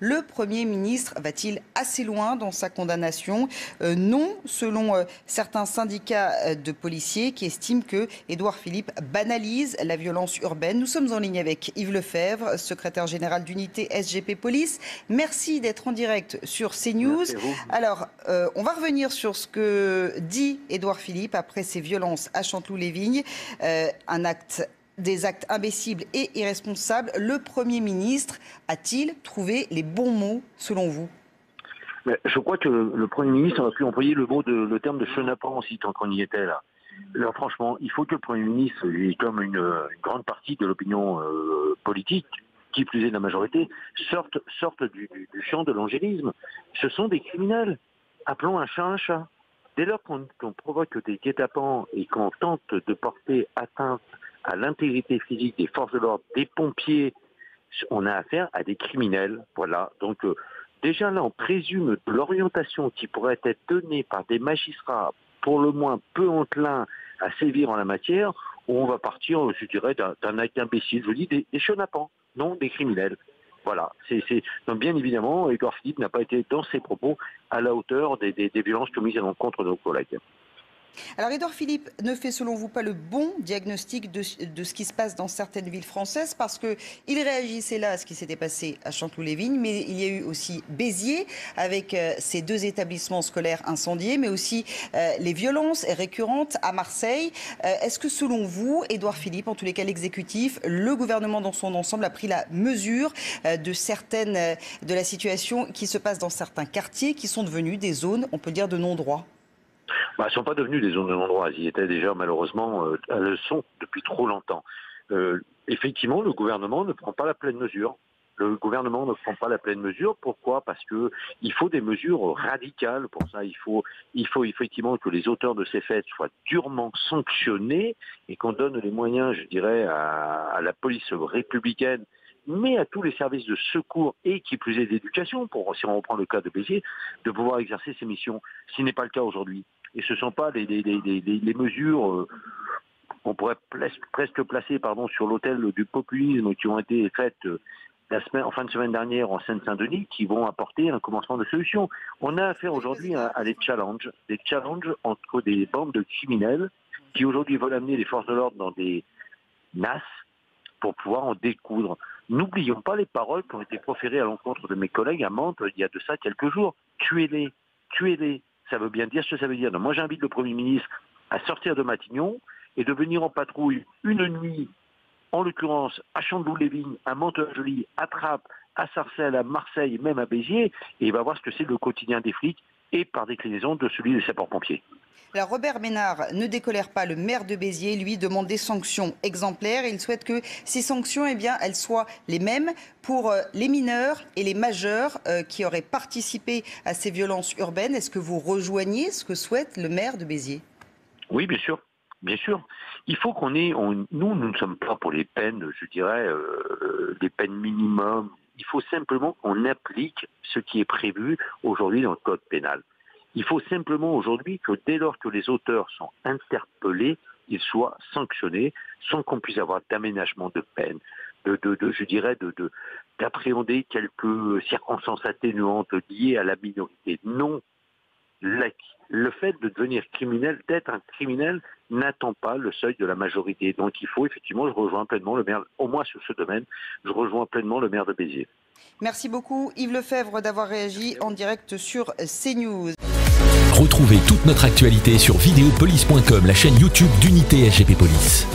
Le Premier ministre va-t-il assez loin dans sa condamnation? Non, selon certains syndicats de policiers qui estiment que Édouard Philippe banalise la violence urbaine. Nous sommes en ligne avec Yves Lefebvre, secrétaire général d'unité SGP Police. Merci d'être en direct sur CNews. Alors, on va revenir sur ce que dit Édouard Philippe après ces violences à Chanteloup-les-Vignes. Des actes imbéciles et irresponsables. Le Premier ministre a-t-il trouvé les bons mots selon vous? Je crois que le Premier ministre aurait pu employer le terme de chenapan aussi, tant qu'on y était là. Alors franchement, il faut que le Premier ministre, comme une grande partie de l'opinion politique, qui plus est de la majorité, sorte du champ de l'angélisme. Ce sont des criminels. Appelons un chat un chat. Dès lors qu'on provoque des guet-apens et qu'on tente de porter atteinte à l'intégrité physique des forces de l'ordre, des pompiers, on a affaire à des criminels. Voilà. Donc déjà là, on présume de l'orientation qui pourrait être donnée par des magistrats, pour le moins peu enclins à sévir en la matière, où on va partir, je dirais, d'un acte imbécile. Je dis des chenapans, non des criminels. Voilà. Donc bien évidemment, Édouard Philippe n'a pas été dans ses propos à la hauteur des violences commises à l'encontre de nos collègues. Alors Édouard Philippe ne fait selon vous pas le bon diagnostic de ce qui se passe dans certaines villes françaises, parce qu'il réagissait là à ce qui s'était passé à Chanteloup-les-Vignes, mais il y a eu aussi Béziers avec ces 2 établissements scolaires incendiés, mais aussi les violences récurrentes à Marseille. Est-ce que selon vous, Édouard Philippe, en tous les cas l'exécutif, le gouvernement dans son ensemble a pris la mesure de la situation qui se passe dans certains quartiers qui sont devenus des zones, on peut dire, de non-droit? Elles ne sont pas devenues des zones de non-droit. Elles y étaient déjà, malheureusement, elles le sont depuis trop longtemps. Effectivement, le gouvernement ne prend pas la pleine mesure. Le gouvernement ne prend pas la pleine mesure. Pourquoi? Parce qu'il faut des mesures radicales pour ça. Il faut effectivement que les auteurs de ces faits soient durement sanctionnés et qu'on donne les moyens, je dirais, à la police républicaine, mais à tous les services de secours et qui plus est d'éducation, si on reprend le cas de Béziers, de pouvoir exercer ces missions, ce qui n'est pas le cas aujourd'hui. Et ce ne sont pas les mesures qu'on pourrait presque placer sur l'autel du populisme qui ont été faites en fin de semaine dernière en Seine-Saint-Denis qui vont apporter un commencement de solution. On a affaire aujourd'hui à des challenges entre des bandes de criminels qui aujourd'hui veulent amener les forces de l'ordre dans des nasses pour pouvoir en découdre. N'oublions pas les paroles qui ont été proférées à l'encontre de mes collègues à Mantes il y a de ça quelques jours. Tuez-les, tuez-les. Ça veut bien dire ce que ça veut dire. Donc moi j'invite le Premier ministre à sortir de Matignon et de venir en patrouille une nuit, en l'occurrence à Chanteloup-les-Vignes, à Mantes-la-Jolie, à Trappes, à Sarcelles, à Marseille, même à Béziers, et il va voir ce que c'est le quotidien des flics et par déclinaison de celui des sapeurs-pompiers. Alors Robert Ménard ne décolère pas. Le maire de Béziers, lui, demande des sanctions exemplaires. Il souhaite que ces sanctions, elles soient les mêmes pour les mineurs et les majeurs qui auraient participé à ces violences urbaines. Est-ce que vous rejoignez ce que souhaite le maire de Béziers? Oui, bien sûr. Bien sûr. Il faut qu'on ait... Nous ne sommes pas pour les peines, je dirais, des peines minimum. Il faut simplement qu'on applique ce qui est prévu aujourd'hui dans le code pénal. Il faut simplement aujourd'hui que dès lors que les auteurs sont interpellés, ils soient sanctionnés sans qu'on puisse avoir d'aménagement de peine, d'appréhender quelques circonstances atténuantes liées à la minorité. Non. Le fait de devenir criminel, d'être un criminel, n'attend pas le seuil de la majorité. Donc il faut effectivement, je rejoins pleinement le maire, au moins sur ce domaine, je rejoins pleinement le maire de Béziers. Merci beaucoup Yves Lefebvre d'avoir réagi en direct sur CNews. Retrouvez toute notre actualité sur videopolice.com, la chaîne YouTube d'Unité SGP Police.